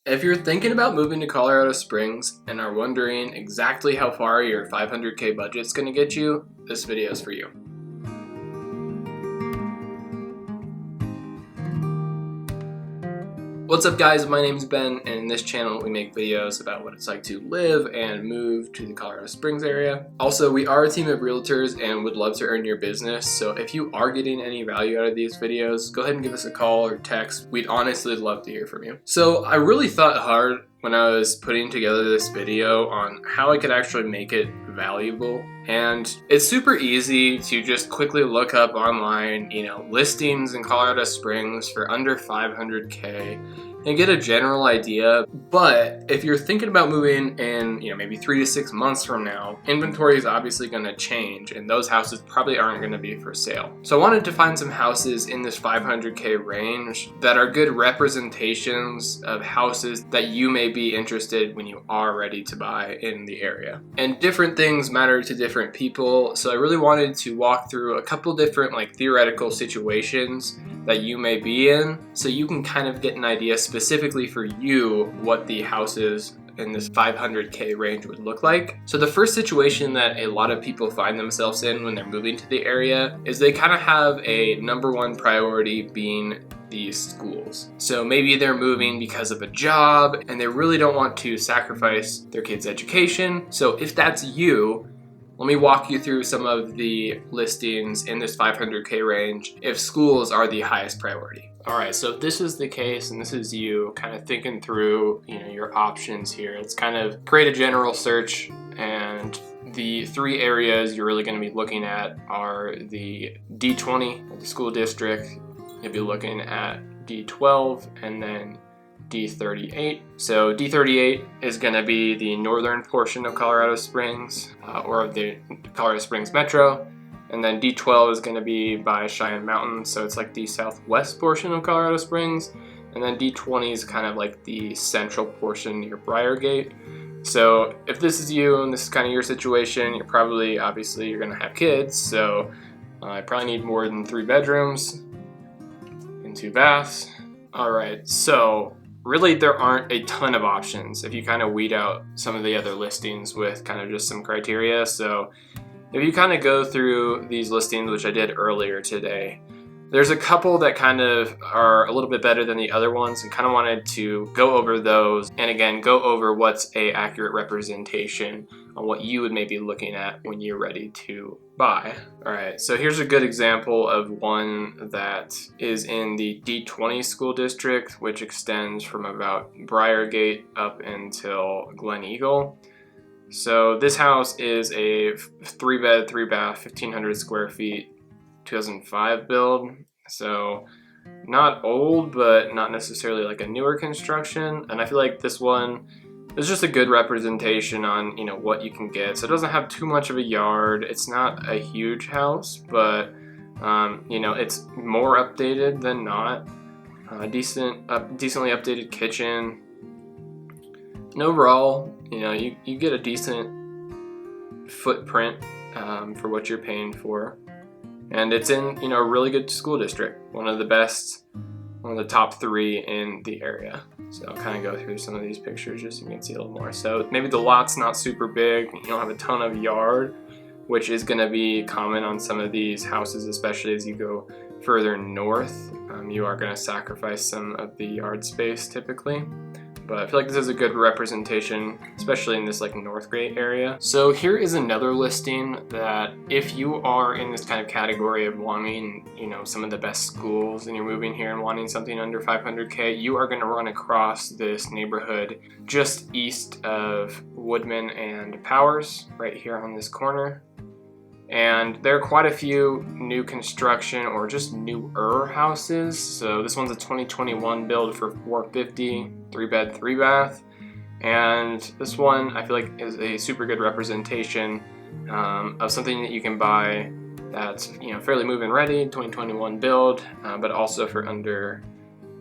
If you're thinking about moving to Colorado Springs and are wondering exactly how far your 500K budget's going to get you, this video is for you. What's up guys, my name is Ben, and in this channel we make videos about what it's like to live and move to the Colorado Springs area. Also, we are a team of realtors and would love to earn your business, so if you are getting any value out of these videos, go ahead and give us a call or text. We'd honestly love to hear from you. So I really thought hard when I was putting together this video on how I could actually make it valuable. And it's super easy to just quickly look up online, listings in Colorado Springs for under 500K and get a general idea. But if you're thinking about moving in, maybe 3 to 6 months from now, inventory is obviously going to change and those houses probably aren't going to be for sale. So I wanted to find some houses in this 500K range that are good representations of houses that you may be interested when you are ready to buy in the area. And different things matter to different people, so I really wanted to walk through a couple different theoretical situations that you may be in, so you can kind of get an idea specifically for you what the houses in this 500K range would look like. So the first situation that a lot of people find themselves in when they're moving to the area is they kind of have a number one priority being these schools. So maybe they're moving because of a job and they really don't want to sacrifice their kids' education. So if that's you, let me walk you through some of the listings in this 500K range if schools are the highest priority. All right, so if this is the case and this is you kind of thinking through, your options here, let's kind of create a general search, and the three areas you're really going to be looking at are the D20, the school district. You'll be looking at D12 and then D38. So D38 is going to be the northern portion of Colorado Springs or the Colorado Springs Metro. And then D12 is going to be by Cheyenne Mountain, so it's like the southwest portion of Colorado Springs. And then D20 is kind of like the central portion near Briargate. So if this is you and this is kind of your situation, you're probably, obviously, you're going to have kids. So I probably need more than 3 bedrooms and 2 baths. All right, so really there aren't a ton of options if you kind of weed out some of the other listings with kind of just some criteria. So if you kind of go through these listings, which I did earlier today, there's a couple that kind of are a little bit better than the other ones, and kind of wanted to go over those and again go over what's a accurate representation on what you would maybe looking at when you're ready to buy. All right, so here's a good example of one that is in the D20 school district, which extends from about Briargate up until Glen Eagle. So this house is a 3-bed, 3-bath, 1,500 square feet, 2005 build. So not old, but not necessarily like a newer construction. And I feel like this one is just a good representation on, what you can get. So it doesn't have too much of a yard. It's not a huge house, but it's more updated than not. Decently updated kitchen. And overall, you get a decent footprint for what you're paying for. And it's in, a really good school district. One of the top 3 in the area. So I'll kind of go through some of these pictures just so you can see a little more. So maybe the lot's not super big. You don't have a ton of yard, which is going to be common on some of these houses, especially as you go further north. You are going to sacrifice some of the yard space typically. But I feel like this is a good representation, especially in this Northgate area. So here is another listing that if you are in this kind of category of wanting, some of the best schools and you're moving here and wanting something under 500K, you are going to run across this neighborhood just east of Woodman and Powers, right here on this corner. And there are quite a few new construction or just newer houses. So this one's a 2021 build for $450, 3-bed, 3-bath. And this one I feel like is a super good representation of something that you can buy that's fairly move-in ready, 2021 build, but also for under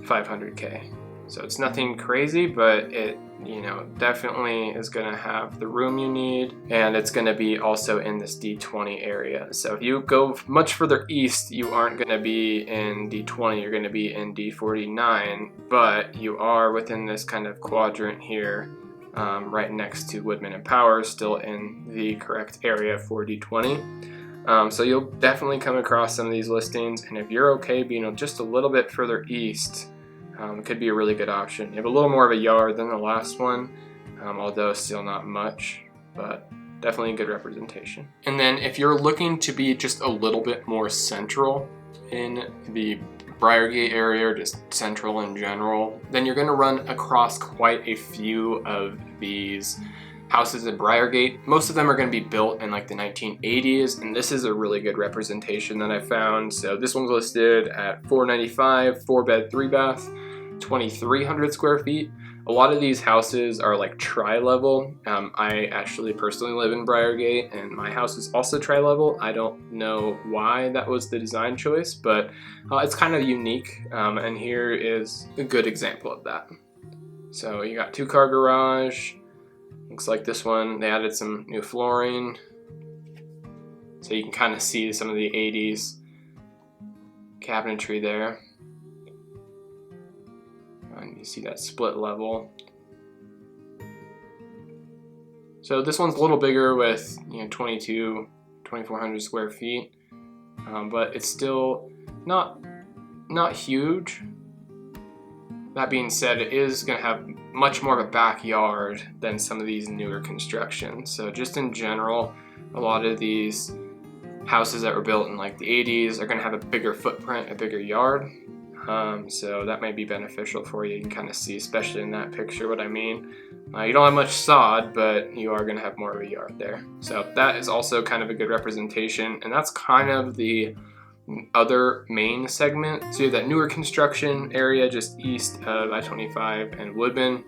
500K. So it's nothing crazy, but it, you know, definitely is going to have the room you need, and it's going to be also in this D20 area. So if you go much further east, you aren't going to be in D20, you're going to be in D49, but you are within this kind of quadrant here, right next to Woodman and Powers, still in the correct area for D20. So you'll definitely come across some of these listings, and if you're okay being just a little bit further east, it could be a really good option. You have a little more of a yard than the last one, although still not much, but definitely a good representation. And then if you're looking to be just a little bit more central in the Briargate area, or just central in general, then you're going to run across quite a few of these houses in Briargate. Most of them are going to be built in like the 1980s, and this is a really good representation that I found. So this one's listed at $495, 4-bed, 3-bath, 2,300 square feet. A lot of these houses are like tri-level. I actually personally live in Briargate, and my house is also tri-level. I don't know why that was the design choice, but it's kind of unique, and here is a good example of that. So you got 2-car garage. Looks like this one, they added some new flooring, so you can kind of see some of the 80s cabinetry there. And you see that split level. So this one's a little bigger with 2,400 square feet, but it's still not huge. That being said, it is going to have much more of a backyard than some of these newer constructions. So just in general, a lot of these houses that were built in like the 80s are going to have a bigger footprint, a bigger yard. So that may be beneficial for you. You can kind of see, especially in that picture, what I mean. You don't have much sod, but you are going to have more of a yard there. So that is also kind of a good representation, and that's kind of the other main segment. So you have that newer construction area just east of I-25 and Woodman.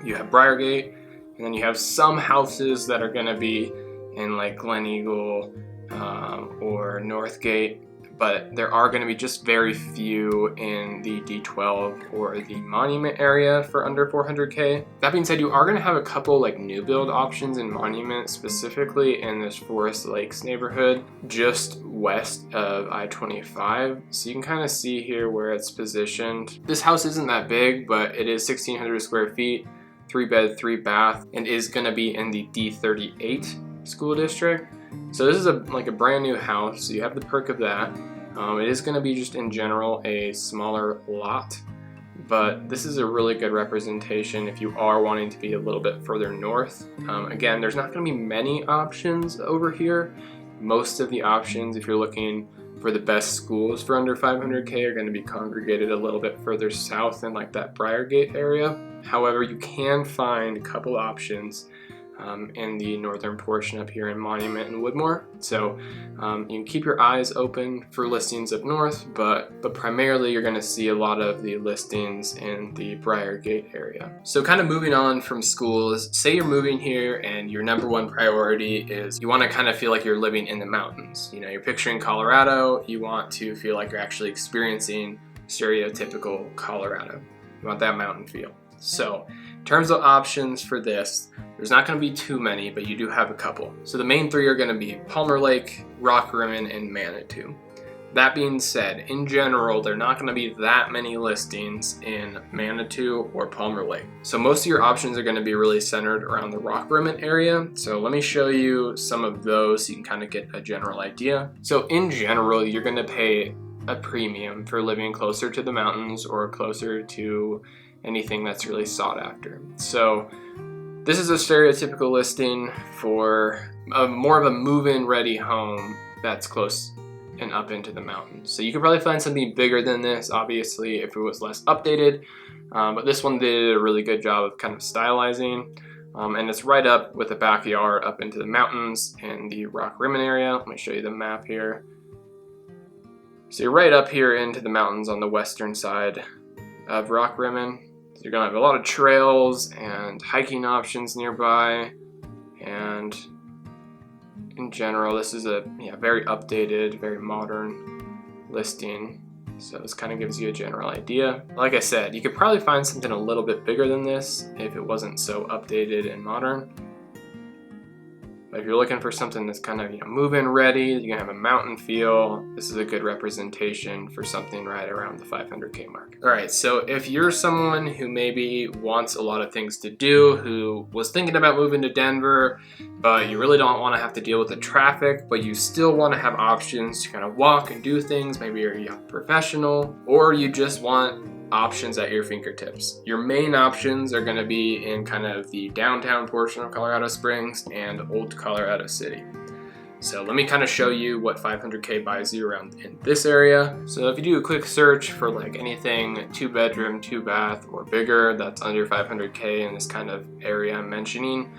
You have Briargate, and then you have some houses that are going to be in like Glen Eagle or Northgate, but there are going to be just very few in the D12 or the Monument area for under 400K. That being said, you are going to have a couple like new build options in Monument, specifically in this Forest Lakes neighborhood just west of I-25. So you can kind of see here where it's positioned. This house isn't that big, but it is 1,600 square feet, 3-bed, 3-bath, and is going to be in the D38 school district. So this is like a brand new house, so you have the perk of that. It is going to be just in general a smaller lot, but this is a really good representation if you are wanting to be a little bit further north. Again, there's not going to be many options over here. Most of the options, if you're looking for the best schools for under 500K, are going to be congregated a little bit further south in like that Briargate area. However, you can find a couple options in the northern portion up here in Monument and Woodmore. So you can keep your eyes open for listings up north, but primarily you're going to see a lot of the listings in the Briargate area. So kind of moving on from schools, say you're moving here and your number one priority is you want to kind of feel like you're living in the mountains. You know, you're picturing Colorado, you want to feel like you're actually experiencing stereotypical Colorado. You want that mountain feel. So in terms of options for this, there's not going to be too many, but you do have a couple. So the main three are going to be Palmer Lake, Rockrimmon, and Manitou. That being said, in general, there are not going to be that many listings in Manitou or Palmer Lake. So most of your options are going to be really centered around the Rockrimmon area. So let me show you some of those so you can kind of get a general idea. So in general, you're going to pay a premium for living closer to the mountains or closer to anything that's really sought after. So this is a stereotypical listing for more of a move-in ready home that's close and up into the mountains. So you could probably find something bigger than this, obviously, if it was less updated, but this one did a really good job of kind of stylizing, and it's right up with the backyard up into the mountains in the Rockrimmon area. Let me show you the map here. So you're right up here into the mountains on the western side of Rockrimmon. You're gonna have a lot of trails and hiking options nearby, and in general, this is a very updated, very modern listing. So this kind of gives you a general idea. Like I said, you could probably find something a little bit bigger than this if it wasn't so updated and modern. But if you're looking for something that's kind of, move-in ready, you're gonna have a mountain feel, this is a good representation for something right around the 500K mark. All right, so if you're someone who maybe wants a lot of things to do, who was thinking about moving to Denver, but you really don't want to have to deal with the traffic, but you still want to have options to kind of walk and do things, maybe you're a young professional, or you just want options at your fingertips. Your main options are going to be in kind of the downtown portion of Colorado Springs and Old Colorado City. So let me kind of show you what 500K buys you around in this area. So if you do a quick search for like anything 2-bedroom, 2-bath or bigger that's under 500K in this kind of area I'm mentioning,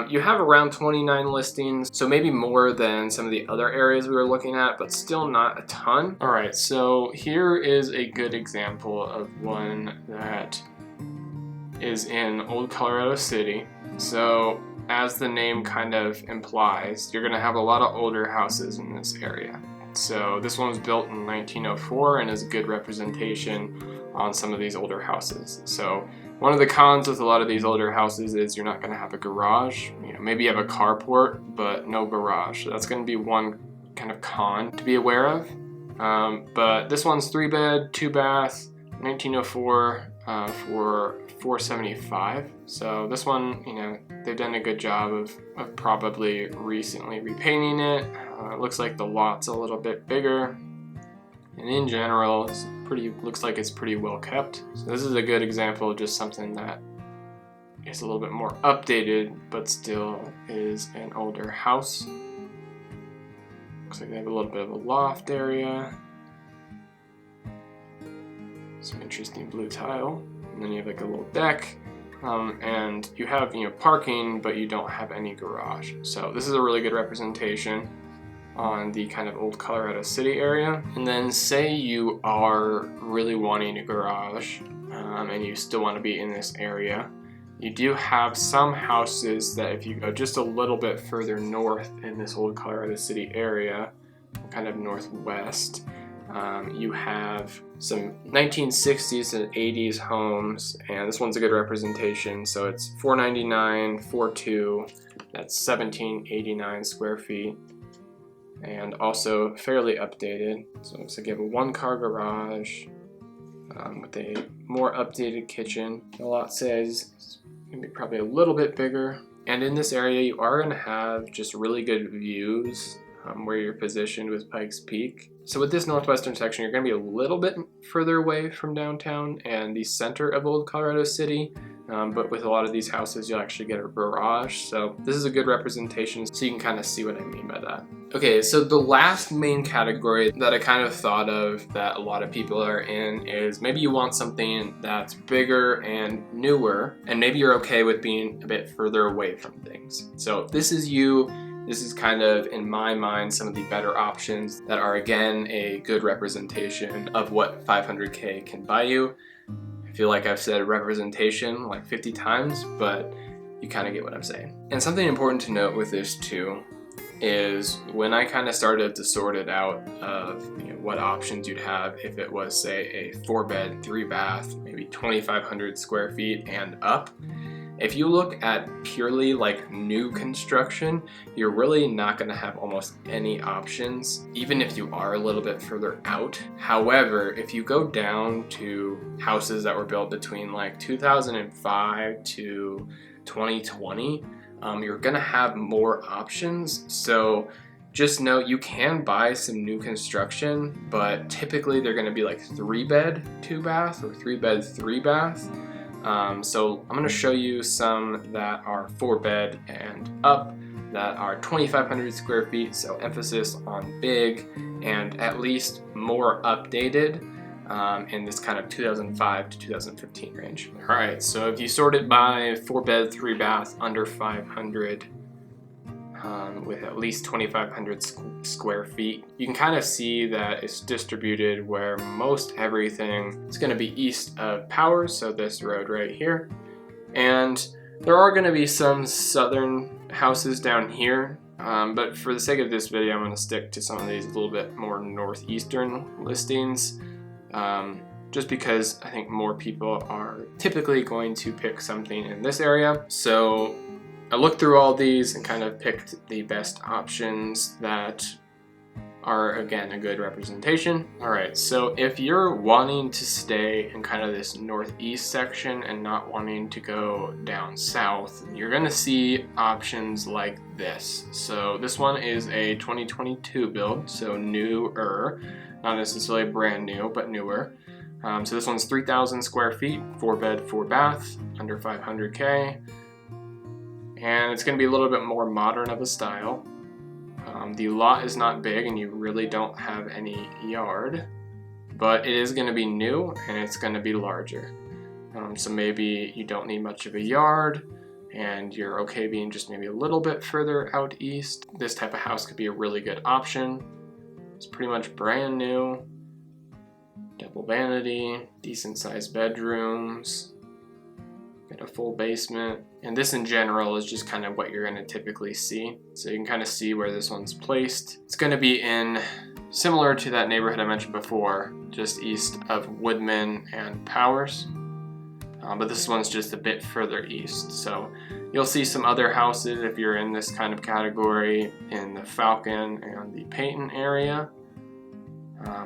you have around 29 listings, so maybe more than some of the other areas we were looking at, but still not a ton. All right, so here is a good example of one that is in Old Colorado City. So as the name kind of implies, you're gonna have a lot of older houses in this area. So this one was built in 1904 and is a good representation on some of these older houses. So one of the cons with a lot of these older houses is you're not going to have a garage. Maybe you have a carport, but no garage. So that's going to be one kind of con to be aware of. But this one's 3-bed, 2-bath, 1904 for $475. So this one, they've done a good job of probably recently repainting it. It looks like the lot's a little bit bigger. And in general, looks like it's pretty well kept. So this is a good example of just something that is a little bit more updated, but still is an older house. Looks like they have a little bit of a loft area. Some interesting blue tile. And then you have like a little deck. And you have, parking, but you don't have any garage. So this is a really good representation on the kind of Old Colorado City area. And then say you are really wanting a garage and you still want to be in this area, you do have some houses that if you go just a little bit further north in this Old Colorado City area, kind of northwest, you have some 1960s and 80s homes, and this one's a good representation. So it's 499, 42, that's 1789 square feet. And also fairly updated. So it looks like you have a 1-car garage with a more updated kitchen. The lot says it's going to be probably a little bit bigger. And in this area, you are going to have just really good views where you're positioned with Pikes Peak. So with this northwestern section, you're going to be a little bit further away from downtown and the center of Old Colorado City. But with a lot of these houses, you'll actually get a garage. So this is a good representation, so you can kind of see what I mean by that. Okay, so the last main category that I kind of thought of that a lot of people are in is maybe you want something that's bigger and newer, and maybe you're okay with being a bit further away from things. So this is you. This is kind of, in my mind, some of the better options that are, again, a good representation of what 500K can buy you. I feel like I've said representation like 50 times, but you kind of get what I'm saying. And something important to note with this too is when I kind of started to sort it out of what options you'd have if it was, say, a 4-bed, 3-bath, maybe 2,500 square feet and up. If you look at purely like new construction, you're really not going to have almost any options, even if you are a little bit further out. However, if you go down to houses that were built between like 2005 to 2020, you're going to have more options. So just note you can buy some new construction, but typically they're going to be like 3-bed, 2-bath or 3-bed, 3-bath. So I'm going to show you some that are 4-bed and up that are 2,500 square feet, so emphasis on big and at least more updated in this kind of 2005 to 2015 range. Alright, so if you sort it by 4-bed, 3-bath, under 500 with at least 2,500 square feet, you can kind of see that it's distributed where most everything is going to be east of Powers, so this road right here. And there are going to be some southern houses down here, but for the sake of this video, I'm going to stick to some of these a little bit more northeastern listings. just because I think more people are typically going to pick something in this area. So I looked through all these and kind of picked the best options that are, again, a good representation. All right, so if you're wanting to stay in kind of this northeast section and not wanting to go down south, you're gonna see options like this. So this one is a 2022 build, so newer, not necessarily brand new, but newer. So this one's 3,000 square feet, 4-bed, 4-bath, under 500K. And it's gonna be a little bit more modern of a style. The lot is not big and you really don't have any yard, but it is going to be new and it's going to be larger. So maybe you don't need much of a yard and you're okay being just maybe a little bit further out east. This type of house could be a really good option. It's pretty much brand new, double vanity, decent sized bedrooms, got a full basement, and this in general is just kind of what you're going to typically see. So you can kind of see where this one's placed. It's going to be in similar to that neighborhood I mentioned before, just east of Woodman and Powers, but this one's just a bit further east. So you'll see some other houses if you're in this kind of category in the Falcon and the Peyton area.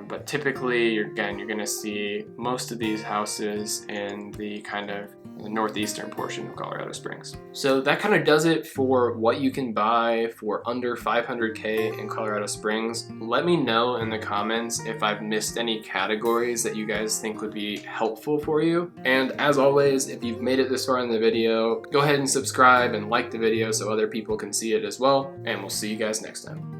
But typically, you're going to see most of these houses in the kind of the northeastern portion of Colorado Springs. So that kind of does it for what you can buy for under 500K in Colorado Springs. Let me know in the comments if I've missed any categories that you guys think would be helpful for you. And as always, if you've made it this far in the video, go ahead and subscribe and like the video so other people can see it as well. And we'll see you guys next time.